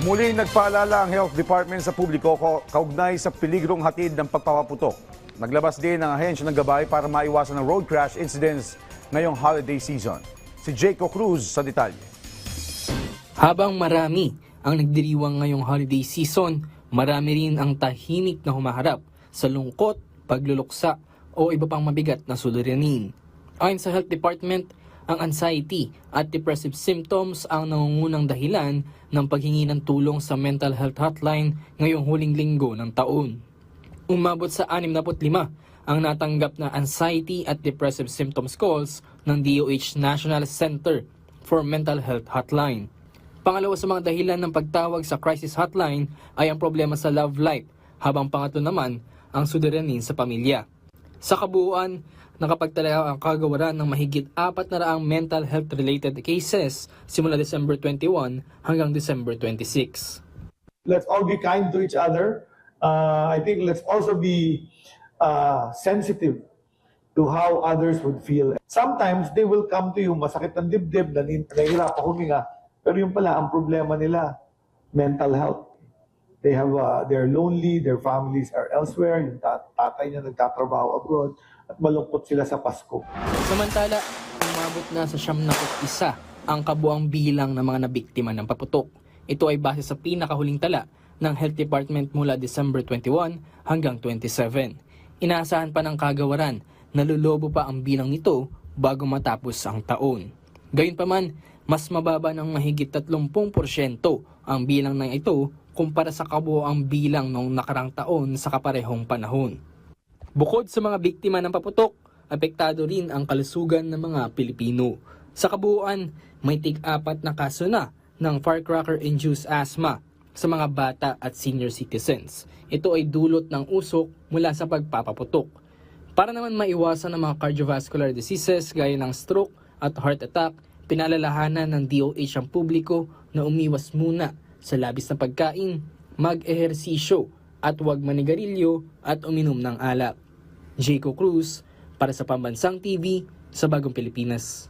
Muling nagpaalala ang Health Department sa publiko kaugnay sa peligrong hatid ng pagpapaputok. Naglabas din ang ahensya ng gabay para maiwasan ang road crash incidents ngayong holiday season. Si Jaco Cruz sa detalye. Habang marami ang nagdiriwang ngayong holiday season, marami rin ang tahimik na humaharap sa lungkot, pagluluksa o iba pang mabigat na suliranin. Ayon sa Health Department, ang anxiety at depressive symptoms ang nangungunang dahilan ng paghingi ng tulong sa mental health hotline ngayong huling linggo ng taon. Umabot sa 65 ang natanggap na anxiety at depressive symptoms calls ng DOH National Center for Mental Health Hotline. Pangalawa sa mga dahilan ng pagtawag sa crisis hotline ay ang problema sa love life, habang pangatlo naman ang suliranin sa pamilya. Sa kabuuan, nakapagtala ang kagawaran ng mahigit 400 mental health-related cases simula December 21 hanggang December 26. Let's all be kind to each other. I think let's also be sensitive to how others would feel. Sometimes they will come to you, masakit ang dibdib, nahihirap ako huminga. Pero yung pala, ang problema nila, mental health. They're lonely, their families are elsewhere, yung tatay niya nagtatrabaho abroad, at malungkot sila sa Pasko. Samantala, umabot na sa 71 ang kabuang bilang ng mga nabiktima ng paputok. Ito ay base sa pinakahuling tala ng Health Department mula December 21 hanggang 27. Inaasahan pa ng kagawaran na lulubo pa ang bilang nito bago matapos ang taon. Gayunpaman, mas mababa ng mahigit 30% ang bilang na ito kumpara sa kabuoang bilang noong nakarang taon sa kaparehong panahon. Bukod sa mga biktima ng paputok, apektado rin ang kalusugan ng mga Pilipino. Sa kabuuan, may tig-4 na kaso na ng firecracker-induced asthma sa mga bata at senior citizens. Ito ay dulot ng usok mula sa pagpapaputok. Para naman maiwasan ang mga cardiovascular diseases gaya ng stroke at heart attack, pinalalahanan ng DOH ang publiko na umiwas muna sa labis na pagkain, mag-ehersisyo at huwag manigarilyo at uminom ng alak. Jaco Cruz para sa Pambansang TV sa Bagong Pilipinas.